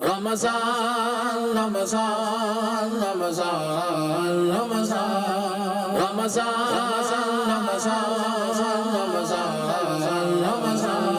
Ramazan, Ramazan, Ramazan, Ramazan, Ramazan, Ramazan, Ramazan,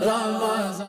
Ramazan.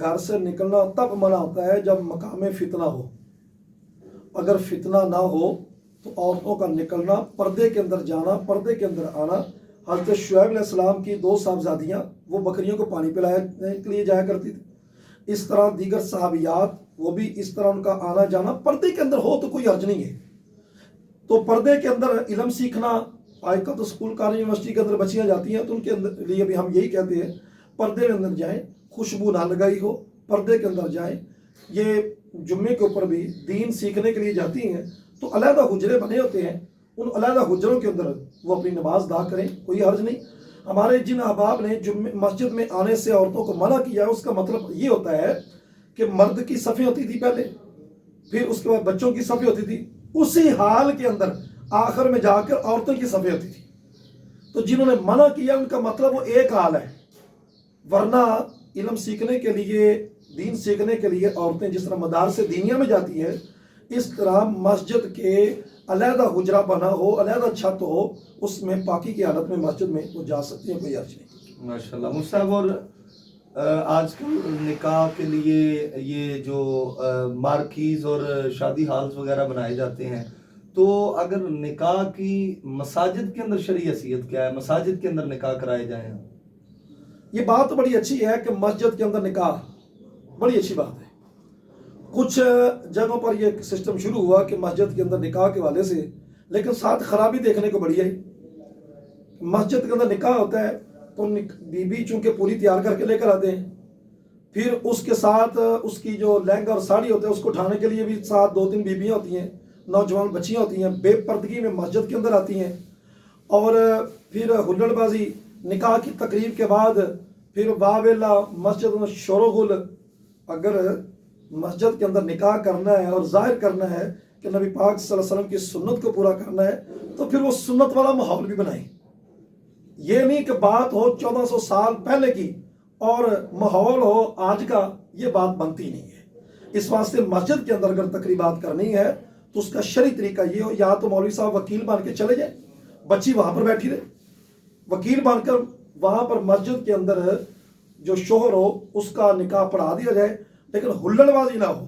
گھر سے نکلنا تب منع ہوتا ہے جب مقام فتنہ ہو. اگر فتنہ نہ ہو تو عورتوں کا نکلنا، پردے کے اندر جانا، پردے کے اندر آنا. حضرت شعیب علیہ السلام کی 2 صاحبزادیاں وہ بکریوں کو پانی پلانے کے لیے جایا کرتی تھی. اس طرح دیگر صحابیات وہ بھی اس طرح ان کا آنا جانا پردے کے اندر ہو تو کوئی حرج نہیں ہے. تو پردے کے اندر علم سیکھنا، آج کل تو اسکول کالج یونیورسٹی کے اندر بچیاں جاتی ہیں تو ان کے اندر لیے بھی ہم یہی کہتے ہیں پردے کے اندر جائیں، خوشبو نہ لگائی ہو، پردے کے اندر جائیں. یہ جمعے کے اوپر بھی دین سیکھنے کے لیے جاتی ہیں تو علیحدہ حجرے بنے ہوتے ہیں، ان علیحدہ حجروں کے اندر وہ اپنی نماز ادا کریں، کوئی حرج نہیں. ہمارے جن احباب نے مسجد میں آنے سے عورتوں کو منع کیا ہے اس کا مطلب یہ ہوتا ہے کہ مرد کی صفیں ہوتی تھی پہلے، پھر اس کے بعد بچوں کی صفیں ہوتی تھی، اسی حال کے اندر آخر میں جا کر عورتوں کی صفیں ہوتی تھی. تو جنہوں نے منع کیا ان کا مطلب وہ ایک حال ہے. ورنہ علم سیکھنے کے لیے، دین سیکھنے کے لیے عورتیں جس طرح مدارس دینیہ میں جاتی ہیں، اس طرح مسجد کے علیحدہ حجرہ بنا ہو، علیحدہ چھت ہو، اس میں پاکی کی حالت میں مسجد میں وہ جا سکتی ہیں، کوئی حرج نہیں. ماشاءاللہ. مصعب، اور آج کل نکاح کے لیے یہ جو مارکیز اور شادی ہالز وغیرہ بنائے جاتے ہیں، تو اگر نکاح کی مساجد کے اندر شرعی حیثیت کیا ہے؟ مساجد کے اندر نکاح کرائے جائیں؟ یہ بات تو بڑی اچھی ہے کہ مسجد کے اندر نکاح، بڑی اچھی بات ہے. کچھ جگہوں پر یہ سسٹم شروع ہوا کہ مسجد کے اندر نکاح کے والے سے، لیکن ساتھ خرابی دیکھنے کو بڑی ہے. مسجد کے اندر نکاح ہوتا ہے تو بیوی چونکہ پوری تیار کر کے لے کر آتے ہیں، پھر اس کے ساتھ اس کی جو لہنگا اور ساڑی ہوتا ہے اس کو اٹھانے کے لیے بھی ساتھ 2-3 بیویاں ہوتی ہیں، نوجوان بچیاں ہوتی ہیں، بے پردگی میں مسجد کے اندر آتی ہیں. اور پھر ہلڑ بازی نکاح کی تقریب کے بعد، پھر واویلا مسجد میں شور و غل. اگر مسجد کے اندر نکاح کرنا ہے اور ظاہر کرنا ہے کہ نبی پاک صلی اللہ علیہ وسلم کی سنت کو پورا کرنا ہے تو پھر وہ سنت والا ماحول بھی بنائیں. یہ نہیں کہ بات ہو 1400 سال پہلے کی اور ماحول ہو آج کا، یہ بات بنتی نہیں ہے. اس واسطے مسجد کے اندر اگر تقریبات کرنی ہے تو اس کا شرعی طریقہ یہ ہو، یا تو مولوی صاحب وکیل بن کے چلے جائیں، بچی وہاں پر بیٹھی رہے، وکیل بن کر وہاں پر مسجد کے اندر جو شوہر ہو اس کا نکاح پڑھا دیا جائے، لیکن ہلڑ بازی نہ ہو،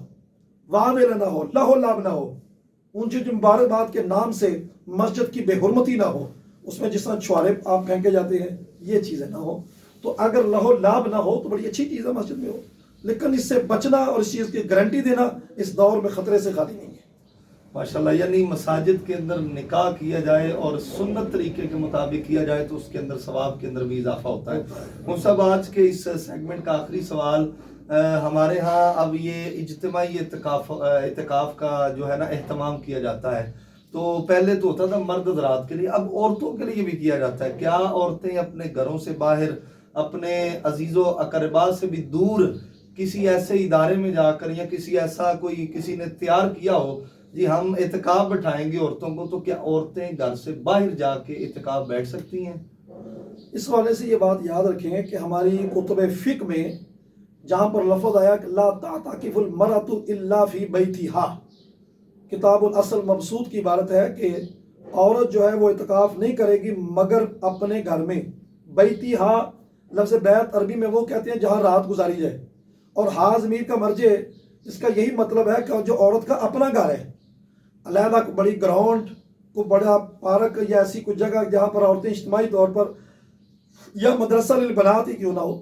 واویلا نہ ہو، لہو لعب نہ ہو، اونچی مبارکباد کے نام سے مسجد کی بے حرمتی نہ ہو، اس میں جس طرح چھوارے آپ پھینکے جاتے ہیں، یہ چیزیں نہ ہو. تو اگر لہو لعب نہ ہو تو بڑی اچھی چیز ہے مسجد میں ہو، لیکن اس سے بچنا اور اس چیز کی گارنٹی دینا اس دور میں خطرے سے خالی نہیں ہے. ماشاءاللہ. یعنی مساجد کے اندر نکاح کیا جائے اور سنت طریقے کے مطابق کیا جائے تو اس کے اندر ثواب کے اندر بھی اضافہ ہوتا ہے. مصعب، آج کے اس سیگمنٹ کا آخری سوال، ہمارے ہاں اب یہ اجتماعی اعتکاف کا جو ہے نا اہتمام کیا جاتا ہے. تو پہلے تو ہوتا تھا مرد حضرات کے لیے، اب عورتوں کے لیے بھی کیا جاتا ہے. کیا عورتیں اپنے گھروں سے باہر، اپنے عزیز و اقربا سے بھی دور کسی ایسے ادارے میں جا کر، یا کسی ایسا کوئی کسی نے تیار کیا ہو جی ہم اعتکاف بٹھائیں گے عورتوں کو، تو کیا عورتیں گھر سے باہر جا کے اعتکاف بیٹھ سکتی ہیں؟ اس حوالے سے یہ بات یاد رکھیں کہ ہماری کتب فقہ میں جہاں پر لفظ آیا کہ لا تعتکف المرأۃ الا فی بیتھا، کتاب الاصل مبسوط کی عبارت ہے کہ عورت جو ہے وہ اعتکاف نہیں کرے گی مگر اپنے گھر میں. بیتھا لفظ بیت عربی میں وہ کہتے ہیں جہاں رات گزاری جائے، اور ہا ضمیر کا مرجع اس کا یہی مطلب ہے کہ جو عورت کا اپنا گھر ہے، علیحدہ کو بڑی گراؤنڈ کو بڑا پارک یا ایسی کوئی جگہ جہاں پر عورتیں اجتماعی طور پر، یا مدرسہ للبنات ہی کیوں نہ ہو،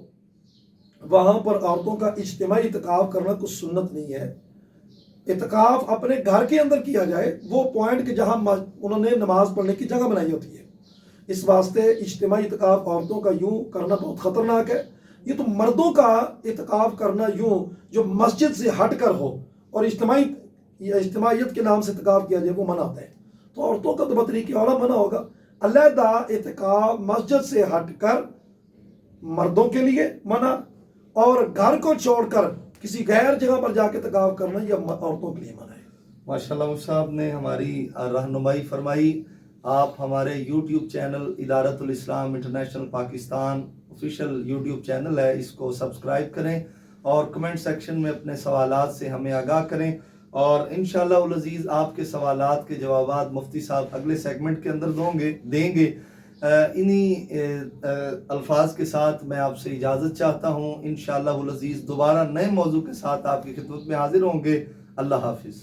وہاں پر عورتوں کا اجتماعی اعتکاف کرنا کچھ سنت نہیں ہے. اعتکاف اپنے گھر کے اندر کیا جائے، وہ پوائنٹ کہ جہاں انہوں نے نماز پڑھنے کی جگہ بنائی ہوتی ہے. اس واسطے اجتماعی اعتکاف عورتوں کا یوں کرنا بہت خطرناک ہے. یہ تو مردوں کا اعتکاف کرنا یوں جو مسجد سے ہٹ کر ہو اور اجتماعیت کے نام سے اعتکاف کیا جائے وہ منع ہوتا ہے. تو عورتوں کا تو بطریقہ اعلیٰ منع ہوگا. علیحدہ اعتکاف مسجد سے ہٹ کر مردوں کے لیے منع، اور گھر کو چھوڑ کر کسی غیر جگہ پر جا کے اعتکاف کرنا یہ عورتوں کے لیے منع ہے. ماشاءاللہ صاحب نے ہماری رہنمائی فرمائی. آپ ہمارے یوٹیوب چینل ادارت الاسلام international Pakistan official YouTube channel ہے، اس کو سبسکرائب کریں اور کمنٹ سیکشن میں اپنے سوالات سے ہمیں آگاہ کریں، اور انشاءاللہ العزیز آپ کے سوالات کے جوابات مفتی صاحب اگلے سیگمنٹ کے اندر دیں گے. انہی الفاظ کے ساتھ میں آپ سے اجازت چاہتا ہوں. انشاءاللہ العزیز دوبارہ نئے موضوع کے ساتھ آپ کی خدمت میں حاضر ہوں گے. اللہ حافظ.